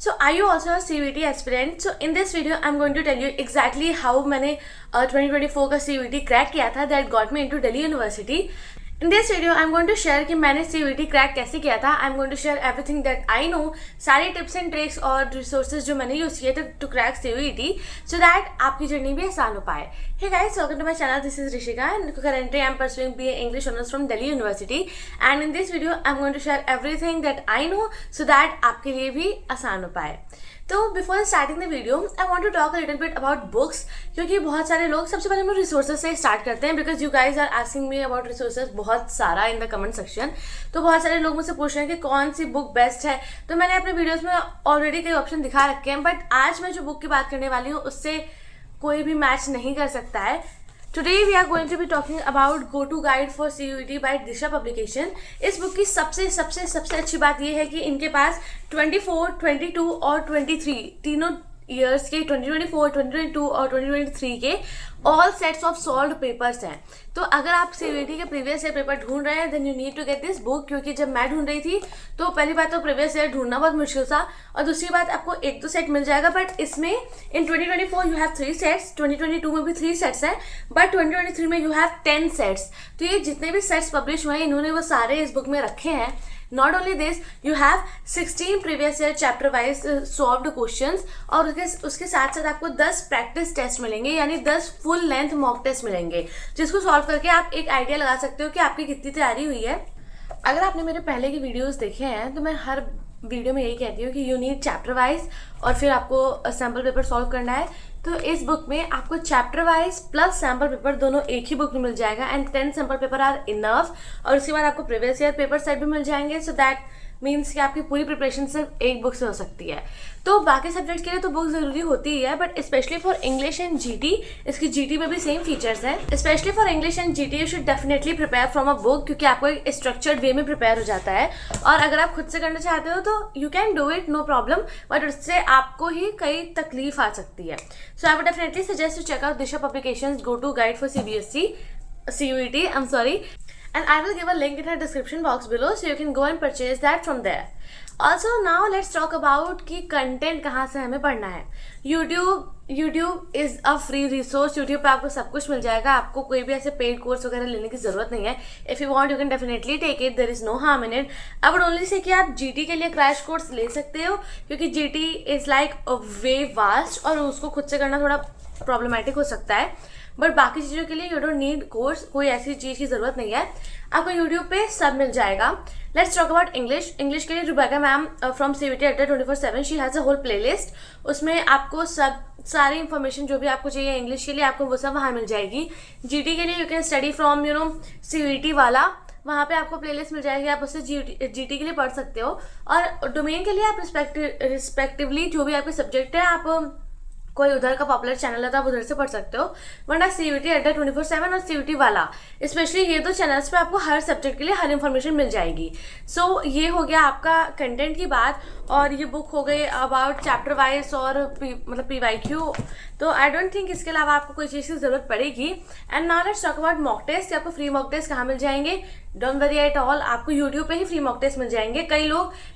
So are you also a CVT aspirant? So in this video I'm going to tell you exactly how मैंने 2024 का CVT crack किया था that got me into Delhi University. In this video I'm going to share कि मैंने CVT crack कैसे किया था. I'm going to share everything that I know, सारी टिप्स एंड ट्रिक्स और रिसोर्सेज जो मैंने यूज़ किए थे to crack CVT so that आपकी जर्नी भी आसान हो पाए. Hey guys, welcome to my channel. This is Rishika and currently I'm pursuing BA English Honours from Delhi University and in this video I'm going to share everything that I know so that आपके लिए भी आसान हो पाए. तो before starting the video I want to talk a little bit about books, क्योंकि बहुत सारे लोग सबसे पहले हम लोग रिसोर्सेज से स्टार्ट करते हैं because you guys are asking me about resources बहुत सारा इन द कमेंट सेक्शन. तो बहुत सारे लोग मुझसे पूछ रहे हैं कि कौन सी बुक बेस्ट है. तो मैंने अपने वीडियोज़ में ऑलरेडी कई ऑप्शन दिखा रखे हैं, बट आज मैं जो बुक की बात करने वाली हूँ उससे कोई भी मैच नहीं कर सकता है. Today we are going to be talking about Go-To Guide for CUET by Disha Publication. इस बुक की सबसे अच्छी बात ये है कि इनके पास 24, 22 और 23 तीनों ईयर्स के 2024, 2022 और 2023 के all sets of solved papers हैं. तो अगर आप CUET के प्रीवियस ईयर पेपर ढूंढ रहे हैं then you need to get this book, क्योंकि जब मैं ढूंढ रही थी तो पहली बात तो प्रीवियस ईयर ढूंढना बहुत मुश्किल था और दूसरी बात आपको एक दो सेट मिल जाएगा, बट इसमें इन 2024 यू हैव 3 सेट्स, 2022 में भी 3 सेट्स हैं, बट 2023 में यू हैव 10 सेट्स. तो ये जितने भी सेट्स पब्लिश हुए हैं इन्होंने वो सारे इस बुक में रखे हैं. Not only this, you have 16 previous year chapter wise solved questions और उसके साथ साथ आपको 10 प्रैक्टिस टेस्ट मिलेंगे, यानी 10 फुल लेंथ मॉक टेस्ट मिलेंगे जिसको सॉल्व करके आप एक आइडिया लगा सकते हो कि आपकी कितनी तैयारी हुई है. अगर आपने मेरे पहले के वीडियोस देखे हैं तो मैं हर वीडियो में यही कहती हूँ कि यू नीड चैप्टर वाइज और फिर आपको सैम्पल पेपर सॉल्व करना है. तो इस बुक में आपको chapter wise plus sample paper दोनों एक ही बुक में मिल जाएगा and 10 sample paper are enough. और उसके बाद आपको प्रीवियस ईयर पेपर सेट भी मिल जाएंगे, सो दैट मीन्स कि आपकी पूरी प्रिपरेशन सिर्फ एक बुक से हो सकती है. तो बाकी सब्जेक्ट्स के लिए तो बुक ज़रूरी होती ही है, but specially for English and GT, इसकी जीटी में भी सेम फीचर्स हैं. Specially for English and GT you should definitely prepare from a book, क्योंकि आपको एक स्ट्रक्चर्ड वे में प्रिपेयर हो जाता है. और अगर आप खुद से करना चाहते हो तो you can do it, no problem, but उससे आपको ही कई तकलीफ आ सकती है. So I would definitely suggest to check out Disha publications Go-To Guide for CUET, I'm sorry, and I will give a link in the description box below so you can go and purchase that from there. Also now let's talk about कि content कहाँ से हमें पढ़ना है. YouTube is a free resource. YouTube पे आपको सब कुछ मिल जाएगा, आपको कोई भी ऐसे पेड कोर्स वगैरह लेने की ज़रूरत नहीं है. If you want you can definitely take it, there is no harm in it. I would only say कि आप GT के लिए क्रैश कोर्स ले सकते हो, क्योंकि GT is like way vast और उसको खुद से करना थोड़ा प्रॉब्लमेटिक हो सकता है. बट बाकी चीज़ों के लिए यू डोंट नीड कोर्स, कोई ऐसी चीज़ की ज़रूरत नहीं है, आपको यूट्यूब पे सब मिल जाएगा. Let's talk about English. English के लिए Rubaika ma'am from CUET Adda 24/7 she has a whole playlist. उसमें आपको सारी इंफॉर्मेशन जो भी आपको चाहिए इंग्लिश के लिए आपको वो सब वहाँ मिल जाएगी. GT के लिए you can study from CUET वाला, वहाँ पे आपको प्लेलिस्ट मिल जाएगी, आप उससे GT के लिए पढ़ सकते हो. और डोमेन के लिए आप रिस्पेक्टिवली जो भी आपके सब्जेक्ट है, आप कोई उधर का पॉपुलर चैनल है तो आप उधर से पढ़ सकते हो, वरना CUET Adda 24/7 और CUET वाला, स्पेशली ये दो चैनल्स पे आपको हर सब्जेक्ट के लिए हर इन्फॉर्मेशन मिल जाएगी. सो ये हो गया आपका कंटेंट की बात. और ये बुक हो गई अबाउट चैप्टर वाइज और मतलब PYQ. तो आई डोंट थिंक इसके अलावा आपको कोई चीज़ की ज़रूरत पड़ेगी. And now let's talk about mock test. आपको फ्री मॉक टेस्ट कहाँ मिल जाएंगे? डोंट वरी एट ऑल, आपको यूट्यूब पे ही फ्री मॉक टेस्ट मिल जाएंगे.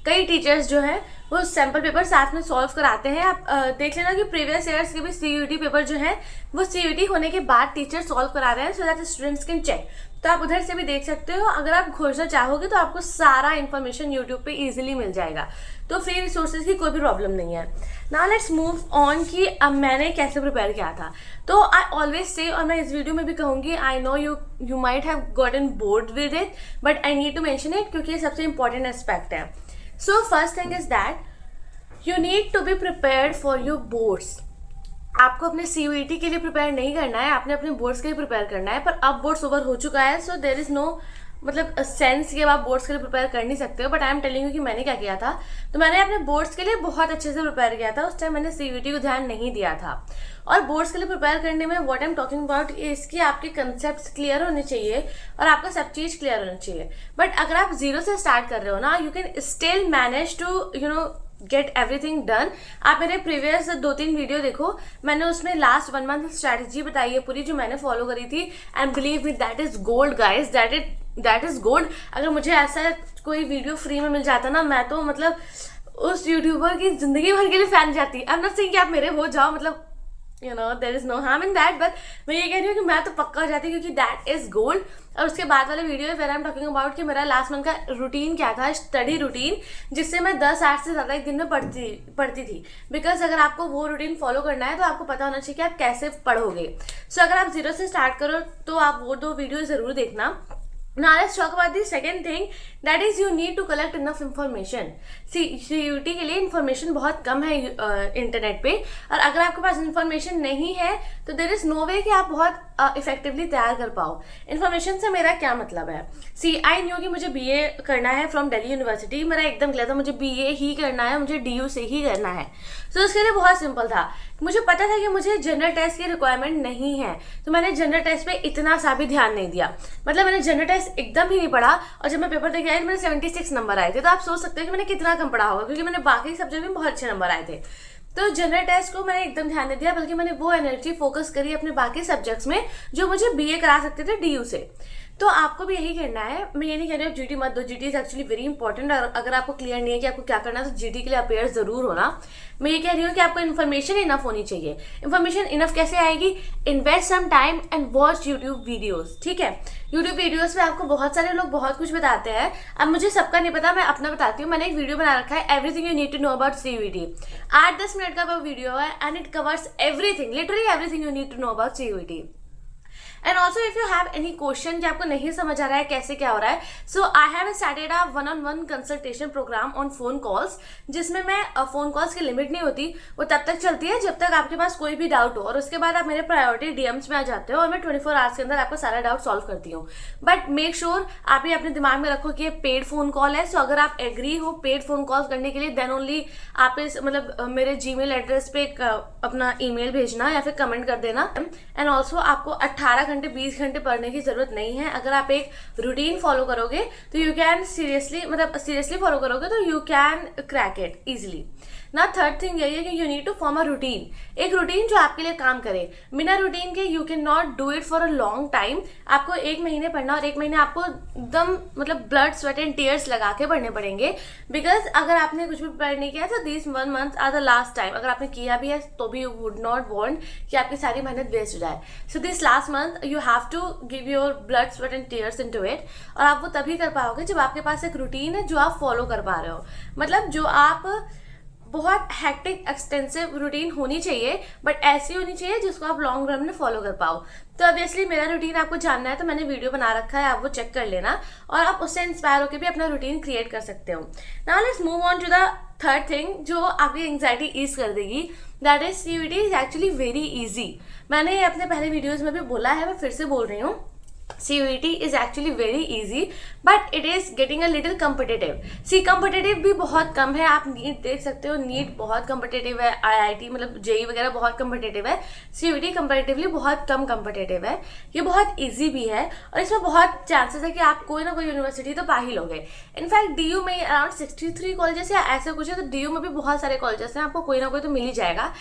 कई टीचर्स जो हैं वो सैम्पल पेपर साथ में सॉल्व कराते हैं. आप देख लेना कि प्रीवियस ईयर्स के भी CUET पेपर जो है वो CUET होने के बाद टीचर सॉल्व करा रहे हैं, so that students can check. तो आप उधर से भी देख सकते हो. अगर आप खोजना चाहोगे तो आपको सारा इन्फॉर्मेशन यूट्यूब पे इजीली मिल जाएगा. तो फ्री रिसोर्सेज की कोई भी प्रॉब्लम नहीं है. नाउ लेट्स मूव ऑन कि अब मैंने कैसे प्रिपेयर किया था. तो आई ऑलवेज से, और मैं इस वीडियो में भी कहूँगी, I know you might have gotten bored with it, but I need to mention it क्योंकि ये सबसे इंपॉर्टेंट एस्पेक्ट है. So first thing is that you need to be prepared for your boards. आपको अपने CUET के लिए prepare नहीं करना है, आपने अपने बोर्ड्स के लिए प्रिपेयर करना है. पर अब बोर्ड्स ओवर हो चुका है, सो देयर इज़ नो मतलब सेंस कि अब आप बोर्ड्स के लिए प्रिपेयर कर नहीं सकते हो. But I am telling you कि मैंने क्या किया था. तो मैंने अपने बोर्ड्स के लिए बहुत अच्छे से प्रिपेयर किया था. उस टाइम मैंने CUET को ध्यान नहीं दिया था. और बोर्ड्स के लिए प्रिपेयर करने में what I am talking about इसकी आपके कंसेप्ट्स क्लियर होने चाहिए और आपका सब चीज़ क्लियर होना चाहिए. बट अगर आप जीरो से स्टार्ट कर रहे हो ना, you can still manage to get everything done. आप मेरे प्रीवियस 2-3 वीडियो देखो, मैंने उसमें लास्ट 1 मंथ स्ट्रैटेजी बताई है पूरी जो मैंने फॉलो करी थी. And believe me, that is gold guys, that is gold. अगर मुझे ऐसा कोई वीडियो फ्री में मिल जाता ना, मैं तो मतलब उस यूट्यूबर की जिंदगी भर के लिए फैन जाती। आई एम नॉट सेइंग कि आप मेरे हो जाओ, मतलब there is no harm in that, but मैं ये कह रही हूँ कि मैं तो पक्का हो जाती, क्योंकि दैट इज गोल्ड। और उसके बाद वाले वीडियो है where I am talking about कि मेरा लास्ट मंथ का रूटीन क्या था, स्टडी रूटीन, जिससे मैं 10 आवर्स से ज़्यादा एक दिन में पढ़ती थी। बिकॉज अगर आपको वो रूटीन फॉलो करना है तो आपको पता होना चाहिए कि आप कैसे पढ़ोगे। सो अगर आप 0 से स्टार्ट करो तो आप वो 2 वीडियो ज़रूर देखना। Now let's talk about the second thing, that is you need to collect enough information. See, CUT के लिए information बहुत कम है इंटरनेट पे, और अगर आपके पास information नहीं है तो there is no way कि आप बहुत इफेक्टिवली तैयार कर पाओ। इन्फॉर्मेशन से मेरा क्या मतलब है? सी आई न्यू कि मुझे BA करना है फ्रॉम दिल्ली यूनिवर्सिटी, मेरा एकदम क्लियर था मुझे BA ही करना है, मुझे DU से ही करना है। तो उसके लिए बहुत सिंपल था, मुझे पता था कि मुझे जनरल टेस्ट की रिक्वायरमेंट नहीं है, तो मैंने जनरल टेस्ट पे इतना सा भी ध्यान नहीं दिया। मतलब मैंने जनरल टेस्ट एकदम ही नहीं पढ़ा, और जब मैं पेपर देके आई मेरे 76 नंबर आए थे। तो आप सोच सकते हो कि मैंने कितना कम पढ़ा होगा, क्योंकि मैंने बाकी सब्जेक्ट में बहुत अच्छे नंबर आए थे। तो जनरल टेस्ट को मैंने एकदम ध्यान नहीं दिया, बल्कि मैंने वो एनर्जी फोकस करी अपने बाकी सब्जेक्ट्स में जो मुझे BA करा सकते थे DU से। तो आपको भी यही करना है। मैं ये नहीं कह रही हूँ GT मत दो, GT is actually very important. अगर आपको क्लियर नहीं है कि आपको क्या करना है तो GT के लिए अपेयर जरूर होना। मैं ये कह रही हूँ कि आपको इन्फॉर्मेशन इनफ होनी चाहिए। इन्फॉर्मेशन इनफ कैसे आएगी? Invest some time and watch YouTube videos. ठीक है, यूट्यूब वीडियोस में आपको बहुत सारे लोग बहुत कुछ बताते हैं। अब मुझे सबका नहीं पता, मैं अपना बताती हूँ। मैंने एक वीडियो बना रखा है, everything you need to know about CUT। 8-10 minute का वो वीडियो है and it covers everything, literally everything you need to know about CUT। And also if you have any question कि आपको नहीं समझ आ रहा है कैसे क्या हो रहा है, so I have started a 1-on-1 consultation programme on phone calls, जिसमें मैं फोन कॉल्स की लिमिट नहीं होती, वो तब तक चलती है जब तक आपके पास कोई भी डाउट हो, और उसके बाद आप मेरे प्रायोरिटी DMs में आ जाते हो और मैं 24 आवर्स के अंदर आपका सारा डाउट सॉल्व करती हूँ। बट मेक श्योर आप ये अपने दिमाग में रखो कि ये पेड फोन कॉल है। सो अगर आप एग्री हो पेड फोन कॉल करने के लिए, देन ओनली आप इस मतलब मेरे जीमेल एड्रेस पे अपना ईमेल भेजना या फिर कमेंट कर देना। एंड ऑल्सो आपको 18 घंटे 20 घंटे पढ़ने की जरूरत नहीं है। अगर आप एक रूटीन फॉलो करोगे तो यू कैन सीरियसली फॉलो करोगे तो you can crack it easily ना। थर्ड थिंग यही है कि you need to form a routine, एक रूटीन जो आपके लिए काम करे। बिना रूटीन के you can not do it for a long time. आपको 1 महीने पढ़ना, और 1 महीने आपको एकदम मतलब ब्लड स्वेट एंड टीयर्स लगा के पढ़ने पड़ेंगे। बिकॉज अगर आपने कुछ भी पढ़ नहीं किया तो this 1 month are the last time. अगर आपने किया भी है तो भी यू वुड नॉट वांट कि आपकी सारी मेहनत वेस्ट हो जाए। So this last month you have to give your blood sweat and tears into it. और आप वो तभी कर पाओगे जब आपके पास एक रूटीन है जो आप फॉलो कर पा रहे हो। मतलब जो आप बहुत हैक्टिक एक्सटेंसिव रूटीन होनी चाहिए, बट ऐसी होनी चाहिए जिसको आप लॉन्ग रन में फॉलो कर पाओ। तो ऑब्वियसली मेरा रूटीन आपको जानना है तो मैंने वीडियो बना रखा है, आप वो चेक कर लेना और आप उससे इंस्पायर होकर भी अपना रूटीन क्रिएट कर सकते हो। Now let's move on to the third thing जो आपकी एंग्जाइटी ईज कर देगी, that is CUT is actually very easy. मैंने अपने पहले वीडियोज में भी बोला है, मैं फिर से बोल रही हूँ, CUT is actually very easy but it is getting a little competitive। C competitive भी बहुत कम है। आप नीट देख सकते हो, नीट बहुत competitive है, IIT मतलब JEE वगैरह बहुत competitive है। CUT comparatively बहुत कम competitive है, ये बहुत easy भी है और इसमें बहुत चांसेस है कि आप कोई ना कोई यूनिवर्सिटी तो पा ही लोगे। इनफैक्ट DU में अराउंड 63 कॉलेजेस या ऐसा कुछ है, तो DU में भी बहुत सारे कॉलेजेस हैं, आपको कोई ना कोई तो मिल ही जाएगा।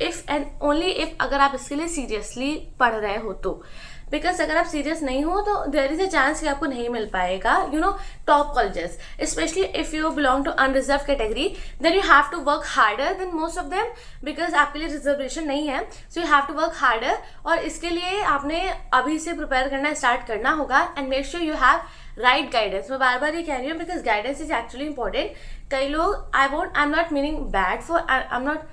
इफ एंड ओनली इफ अगर आप इसके लिए सीरियसली पढ़ रहे हो तो। बिकॉज अगर आप सीरियस नहीं हो तो देयर इज अ चांस कि आपको नहीं मिल पाएगा top colleges, specially if you belong to unreserved category, then you have to work harder than most of them, because आपके लिए रिजर्वेशन नहीं है। So you have to work harder और इसके लिए आपने अभी से प्रिपेयर करना स्टार्ट करना होगा। And make sure you have right guidance. मैं बार बार ये कह रही हूँ because guidance is actually important. कई लोग I am not meaning bad for,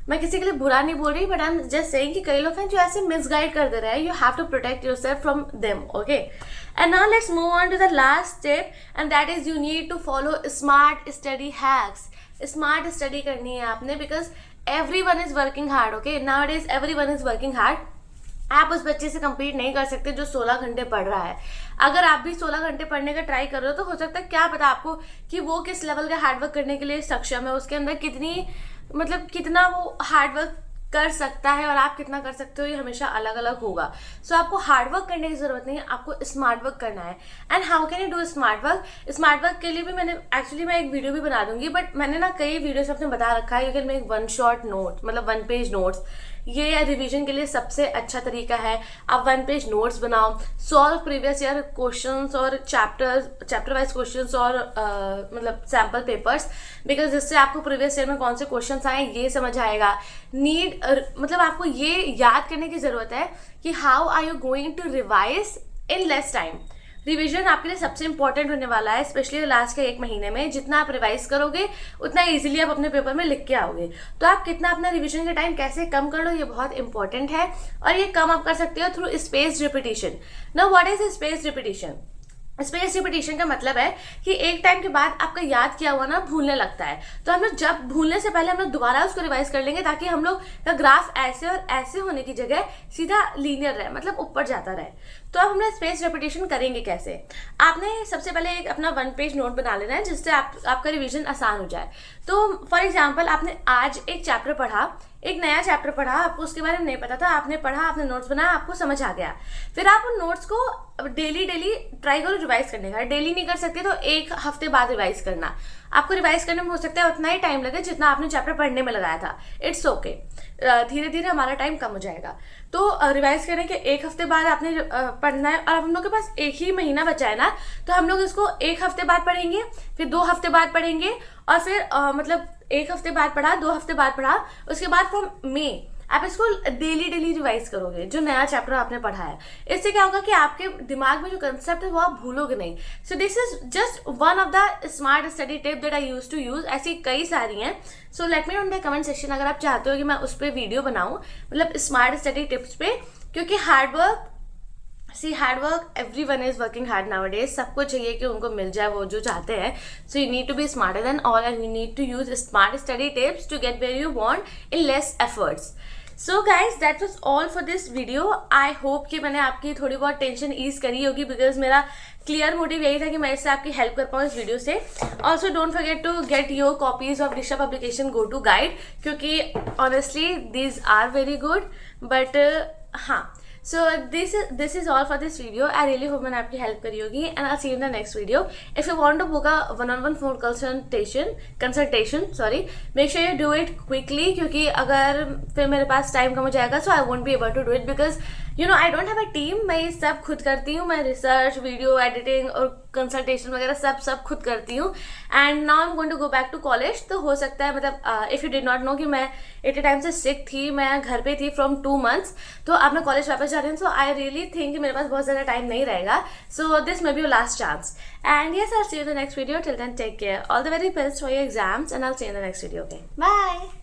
मैं किसी के लिए बुरा नहीं बोल रही, but I am just saying कि कई लोग हैं जो ऐसे मिसगाइड कर दे रहे हैं। You have to protect yourself from them, okay. And now let's move on to the last step and that is you need to follow smart study hacks. Smart study करनी है आपने, because everyone is working hard, okay. Nowadays everyone is working hard. आप उस बच्चे से compete नहीं कर सकते जो 16 घंटे पढ़ रहा है। अगर आप भी 16 घंटे पढ़ने का ट्राई कर रहे हो तो हो सकता है, क्या पता आपको कि वो किस लेवल का हार्डवर्क करने के लिए सक्षम है, उसके अंदर कितना वो हार्डवर्क कर सकता है और आप कितना कर सकते हो, ये हमेशा अलग अलग होगा। सो आपको हार्डवर्क करने की जरूरत नहीं है, आपको स्मार्ट वर्क करना है। And how can you do smart work? Smart work के लिए भी मैं एक वीडियो भी बना दूंगी, बट मैंने ना कई वीडियोस अपने बता रखा है। You can make 1 shot note, मतलब 1 पेज नोट्स, ये रिवीजन के लिए सबसे अच्छा तरीका है। आप 1 पेज नोट्स बनाओ, सॉल्व प्रीवियस ईयर क्वेश्चंस और चैप्टर वाइज क्वेश्चंस और मतलब सैम्पल पेपर्स, बिकॉज इससे आपको प्रीवियस ईयर में कौन से क्वेश्चंस आए ये समझ आएगा। मतलब आपको ये याद करने की ज़रूरत है कि how are you going to revise in less time. Revision आपके लिए सबसे इंपॉर्टेंट होने वाला है, स्पेशली लास्ट के 1 महीने में। जितना आप रिवाइज करोगे उतना इजीली आप अपने पेपर में लिख के आओगे। तो आप कितना अपना रिवीजन का टाइम कैसे कम कर लो, ये बहुत इंपॉर्टेंट है। और ये कम आप कर सकते हो through space repetition. Now what is space repetition? Space repetition का मतलब है कि एक टाइम के बाद आपका याद किया हुआ ना भूलने लगता है, तो हम लोग जब भूलने से पहले हम लोग दोबारा उसको रिवाइज कर लेंगे, ताकि हम लोग का ग्राफ ऐसे और ऐसे होने की जगह सीधा लीनियर रहे, मतलब ऊपर जाता रहे। तो अब हम लोग स्पेस रिपीटिशन करेंगे कैसे? आपने सबसे पहले एक अपना 1 पेज नोट बना लेना है, जिससे आपका रिवीजन आसान हो जाए। तो फॉर एग्जाम्पल, आपने आज एक चैप्टर पढ़ा, एक नया चैप्टर पढ़ा, आपको उसके बारे में नहीं पता था, आपने पढ़ा, आपने नोट्स बनाया, आपको समझ आ गया। फिर आप उन नोट्स को डेली ट्राई करो रिवाइज करने का। डेली नहीं कर सकते तो 1 हफ्ते बाद रिवाइज करना। आपको रिवाइज करने में हो सकता है उतना ही टाइम लगे जितना आपने चैप्टर पढ़ने में लगाया था। इट्स ओके, धीरे धीरे हमारा टाइम कम हो जाएगा। तो रिवाइज करने के 1 हफ्ते बाद आपने पढ़ना है, और हम लोग के पास 1 ही महीना बचा है ना, तो हम लोग इसको 1 हफ्ते बाद पढ़ेंगे, फिर 2 हफ्ते बाद पढ़ेंगे, और फिर मतलब 1 हफ्ते बाद पढ़ा, 2 हफ्ते बाद पढ़ा, उसके बाद फ्रॉम मे आप इसको डेली रिवाइज करोगे जो नया चैप्टर आपने पढ़ा है। इससे क्या होगा कि आपके दिमाग में जो कंसेप्ट है वो आप भूलोगे नहीं। So this is just one of the smart study tip that I use to use. ऐसी कई सारी हैं। So let me know in the comment section अगर आप चाहते हो कि मैं उस पर वीडियो बनाऊं, मतलब स्मार्ट स्टडी टिप्स पे, क्योंकि hard work everyone is working hard nowadays। सबको चाहिए कि उनको मिल जाए वो जो चाहते हैं। So you need to be smarter than all and you need to use smart study tips to get where you want in less efforts। So guys, that was all for this video। I hope कि मैंने आपकी थोड़ी बहुत tension ease करी होगी, because मेरा clear motive यही था कि मैं इससे आपकी हेल्प कर पाऊँ इस वीडियो से। Also don't forget to get your copies of Disha publication go to guide, क्योंकि honestly these are very good. But हाँ, so this is all for this video। I really hope मैंने आपकी हेल्प करी होगी, and I'll see you in the next video। If you want to book a 1-on-1 phone consultation, sorry, make sure you do it quickly, क्योंकि अगर फिर मेरे पास time कम हो जाएगा, so I won't be able to do it because you know I don't have a team। मैं ये सब खुद करती हूँ, मैं रिसर्च, वीडियो एडिटिंग और कंसल्टेशन वगैरह सब खुद करती हूँ। And now I am going to go back to college. तो हो सकता है, मतलब if you did not know कि मैं इतने टाइम से सिक थी, मैं घर पे थी फ्रॉम 2 months। तो अब मैं कॉलेज वापस जा रही हूँ, सो आई रियली थिंक कि मेरे पास बहुत ज़्यादा टाइम नहीं रहेगा। So this may be your last chance. And yes, I'll see you in the next video। Till then, take care, all the very best for your exams, and I'll see you in the next video। Okay, bye।